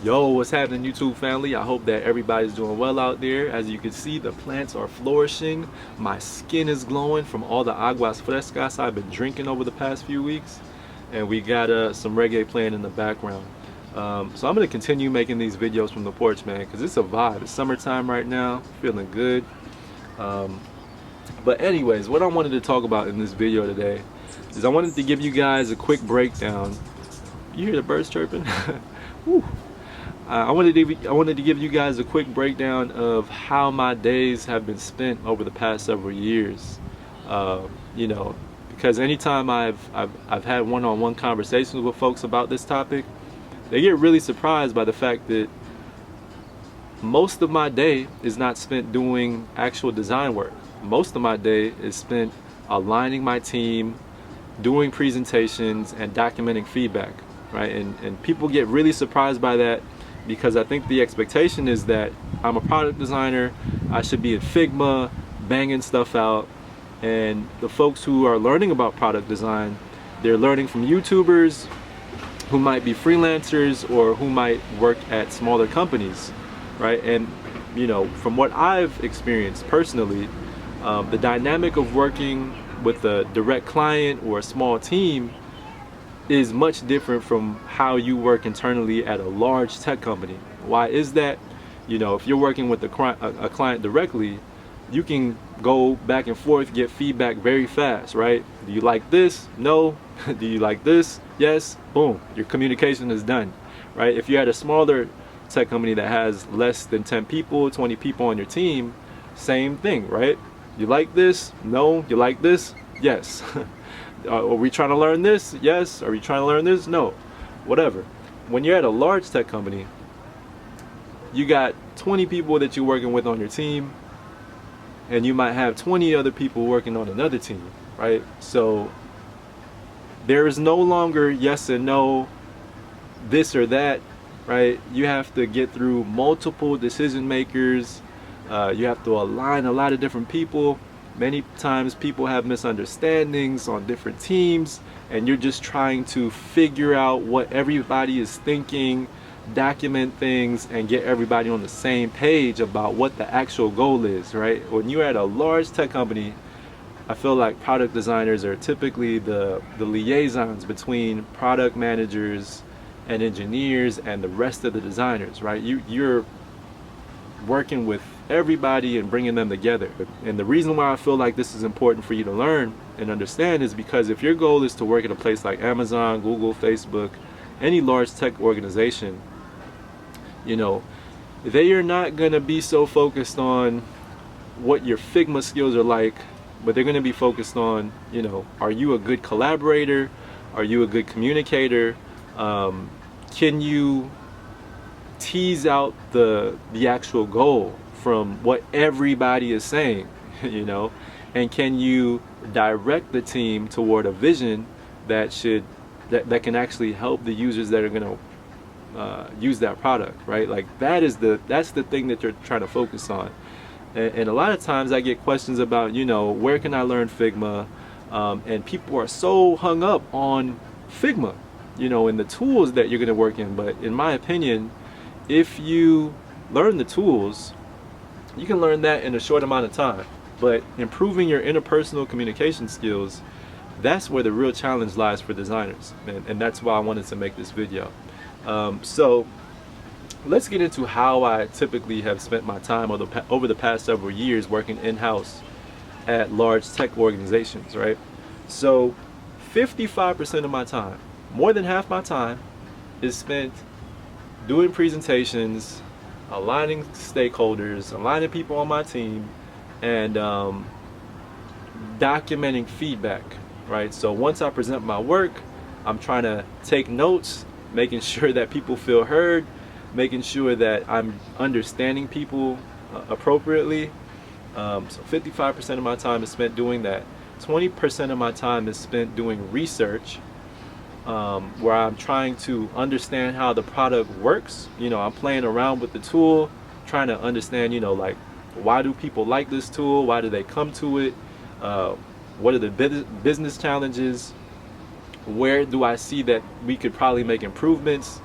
Yo, what's happening, YouTube family? I hope that everybody's doing well out there. As you can see, the plants are flourishing. My skin is glowing from all the aguas frescas I've been drinking over the past few weeks. And we got some reggae playing in the background. So I'm going to continue making these videos from the porch, man, because it's a vibe. It's summertime right now, feeling good. Um, but anyways, what I wanted to talk about in this video today is I wanted to give you guys a quick breakdown. You hear the birds chirping? Woo. I wanted to give you guys a quick breakdown of how my days have been spent over the past several years. You know, because anytime I've had one-on-one conversations with folks about this topic, they get really surprised by the fact that most of my day is not spent doing actual design work. Most of my day is spent aligning my team, doing presentations, and documenting feedback, right? And people get really surprised by that, because I think the expectation is that I'm a product designer, I should be in Figma, banging stuff out, and the folks who are learning about product design, they're learning from YouTubers who might be freelancers or who might work at smaller companies, right? And you know, from what I've experienced personally, the dynamic of working with a direct client or a small team is much different from how you work internally at a large tech company. Why is that? You know, if you're working with a client directly, you can go back and forth, get feedback very fast, right? Do you like this? No. Do you like this? Yes. Boom. Your communication is done, right? If you're at a smaller tech company that has less than 10 people, 20 people on your team, same thing, right? You like this? No. You like this? Yes. Are we trying to learn this? Yes. Are we trying to learn this? No. Whatever. When you're at a large tech company, you got 20 people that you're working with on your team, and you might have 20 other people working on another team, right? So there is no longer yes and no, this or that, right? You have to get through multiple decision makers. You have to align a lot of different people. Many times people have misunderstandings on different teams, and you're just trying to figure out what everybody is thinking, document things, and get everybody on the same page about what the actual goal is, right? When you're at a large tech company, I feel like product designers are typically the liaisons between product managers and engineers and the rest of the designers, right? You're working with everybody and bringing them together. And the reason why I feel like this is important for you to learn and understand is because if your goal is to work at a place like Amazon, Google, Facebook, any large tech organization, you know, they are not going to be so focused on what your Figma skills are like, but they're going to be focused on, you know, are you a good collaborator? Are you a good communicator? Can you tease out the actual goal from what everybody is saying, you know? And can you direct the team toward a vision that that can actually help the users that are going to use that product, right? Like that's the thing that you're trying to focus on. And a lot of times I get questions about, you know, where can I learn Figma? And people are so hung up on Figma, you know, and the tools that you're going to work in. But in my opinion, if you learn the tools, you can learn that in a short amount of time. But improving your interpersonal communication skills, that's where the real challenge lies for designers. And that's why I wanted to make this video. So let's get into how I typically have spent my time over the past several years working in-house at large tech organizations, right? So 55% of my time, more than half my time, is spent doing presentations, aligning stakeholders, aligning people on my team, and documenting feedback, right? So once I present my work, I'm trying to take notes, making sure that people feel heard, making sure that I'm understanding people appropriately. So 55% of my time is spent doing that. 20% of my time is spent doing research, where I'm trying to understand how the product works. You know, I'm playing around with the tool, trying to understand, you know, like, why do people like this tool? Why do they come to it? What are the business challenges? Where do I see that we could probably make improvements?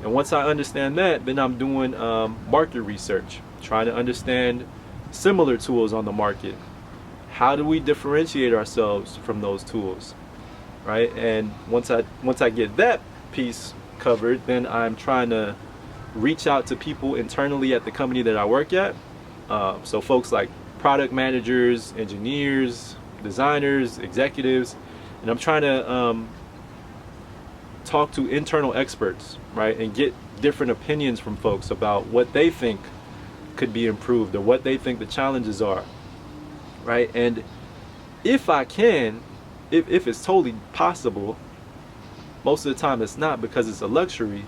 And once I understand that, then I'm doing market research, trying to understand similar tools on the market. How do we differentiate ourselves from those tools, right? And once I get that piece covered, then I'm trying to reach out to people internally at the company that I work at. So folks like product managers, engineers, designers, executives, and I'm trying to talk to internal experts, right, and get different opinions from folks about what they think could be improved or what they think the challenges are, right? And if I can, if it's totally possible, most of the time it's not because it's a luxury,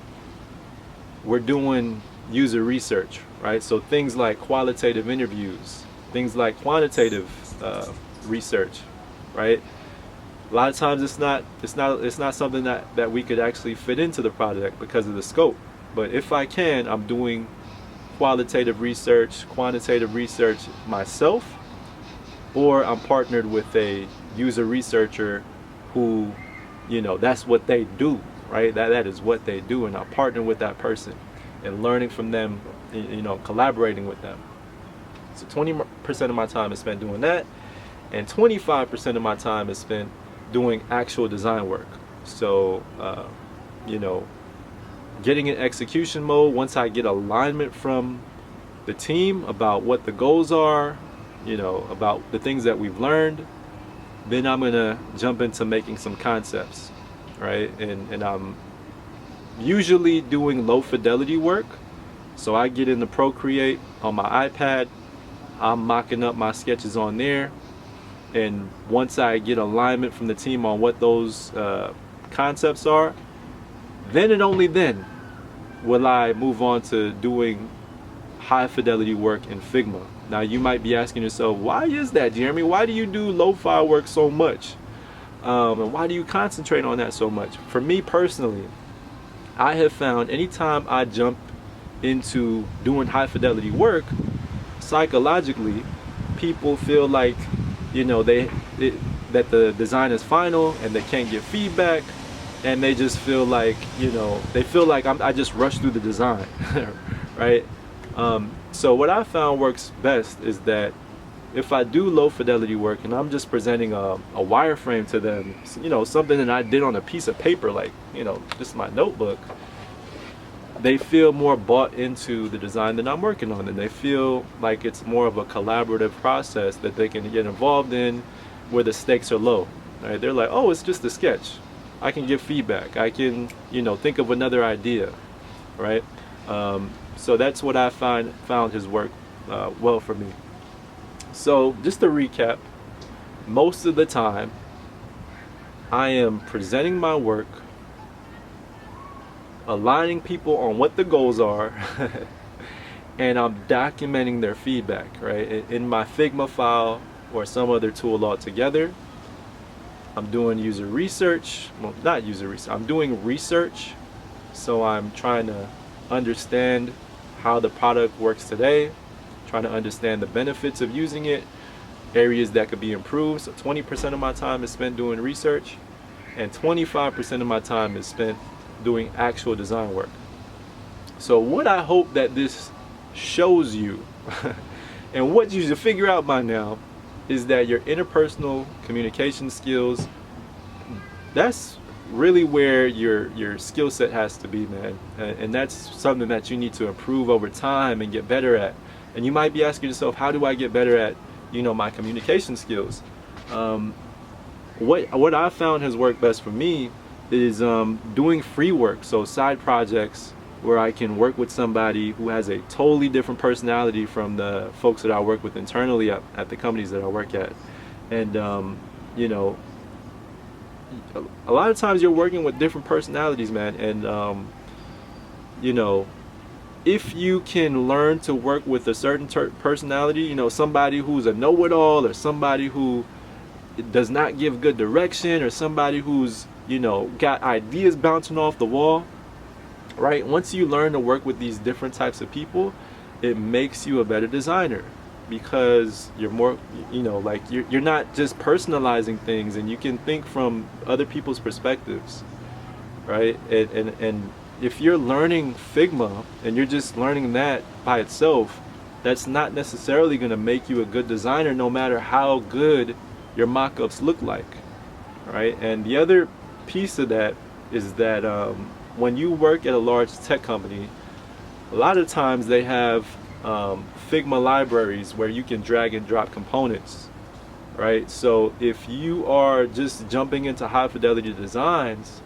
we're doing user research, right? So things like qualitative interviews, things like quantitative research, right? A lot of times it's not something that we could actually fit into the project because of the scope. But if I can, I'm doing qualitative research, quantitative research myself, or I'm partnered with a user researcher who, you know, that's what they do, right? That is what they do, and I'm partnering with that person and learning from them, you know, collaborating with them. So 20% of my time is spent doing that, and 25% of my time is spent doing actual design work. So, you know, getting in execution mode. Once I get alignment from the team about what the goals are, you know, about the things that we've learned, then I'm gonna jump into making some concepts, right? And I'm usually doing low fidelity work. So I get into Procreate on my iPad, I'm mocking up my sketches on there, and once I get alignment from the team on what those concepts are, then and only then will I move on to doing high fidelity work in Figma. Now you might be asking yourself, why is that, Jeremy? Why do you do lo-fi work so much? And why do you concentrate on that so much? For me personally, I have found anytime I jump into doing high fidelity work, psychologically, people feel like, you know, that the design is final and they can't get feedback, and they just feel like, you know, they feel like I just rushed through the design, right? So what I found works best is that if I do low fidelity work and I'm just presenting a wireframe to them, you know, something that I did on a piece of paper, like, you know, just my notebook, they feel more bought into the design that I'm working on, and they feel like it's more of a collaborative process that they can get involved in where the stakes are low, right? They're like, oh, it's just a sketch. I can give feedback. I can, you know, think of another idea, right? So that's what I found has worked well for me. So just to recap, most of the time I am presenting my work, aligning people on what the goals are, and I'm documenting their feedback, right? In my Figma file or some other tool altogether. I'm doing user research, well, not user research, I'm doing research. So I'm trying to understand how the product works today, trying to understand the benefits of using it, areas that could be improved. So 20% of my time is spent doing research, and 25% of my time is spent doing actual design work. So what I hope that this shows you and what you should figure out by now is that your interpersonal communication skills, that's really where your skill set has to be, man. And that's something that you need to improve over time and get better at. And you might be asking yourself, how do I get better at, you know, my communication skills? What I found has worked best for me is doing free work, so side projects where I can work with somebody who has a totally different personality from the folks that I work with internally at the companies that I work at. And you know, a lot of times you're working with different personalities, man, and you know, if you can learn to work with a certain personality, you know, somebody who's a know-it-all, or somebody who does not give good direction, or somebody who's, you know, got ideas bouncing off the wall, right? Once you learn to work with these different types of people, it makes you a better designer, because you're more, you know, like you're not just personalizing things, and you can think from other people's perspectives, right? And if you're learning Figma and you're just learning that by itself, that's not necessarily going to make you a good designer, no matter how good your mock-ups look like, right? And the other piece of that is that when you work at a large tech company, a lot of times they have Figma libraries where you can drag and drop components, right? So if you are just jumping into high fidelity designs,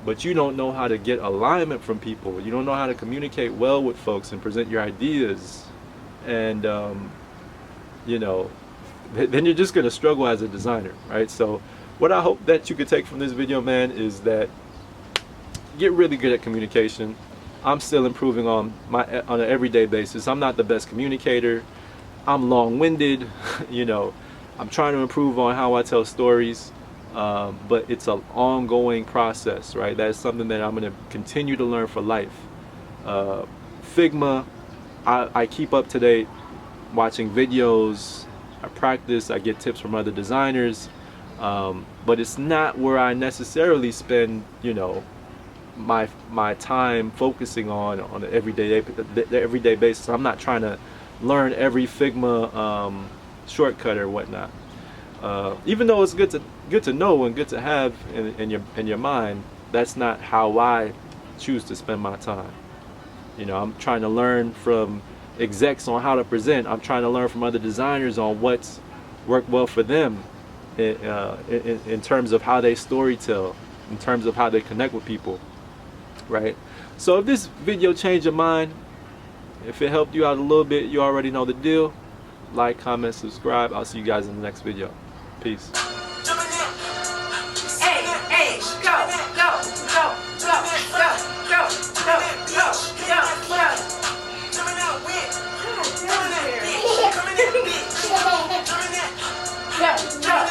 but you don't know how to get alignment from people, you don't know how to communicate well with folks and present your ideas, and you know, then you're just going to struggle as a designer, right? So what I hope that you could take from this video, man, is that get really good at communication. I'm still improving on an everyday basis. I'm not the best communicator. I'm long-winded. You know, I'm trying to improve on how I tell stories, but it's an ongoing process, right? That is something that I'm going to continue to learn for life. Figma, I keep up to date, watching videos, I practice, I get tips from other designers, but it's not where I necessarily spend, you know, my time focusing on an everyday basis. I'm not trying to learn every Figma shortcut or whatnot. Even though it's good to know and good to have in your mind, that's not how I choose to spend my time. You know, I'm trying to learn from execs on how to present. I'm trying to learn from other designers on what's worked well for them in terms of how they storytell, in terms of how they connect with people, right? So if this video changed your mind, if it helped you out a little bit, you already know the deal. Like, comment, subscribe. I'll see you guys in the next video. Peace. Go.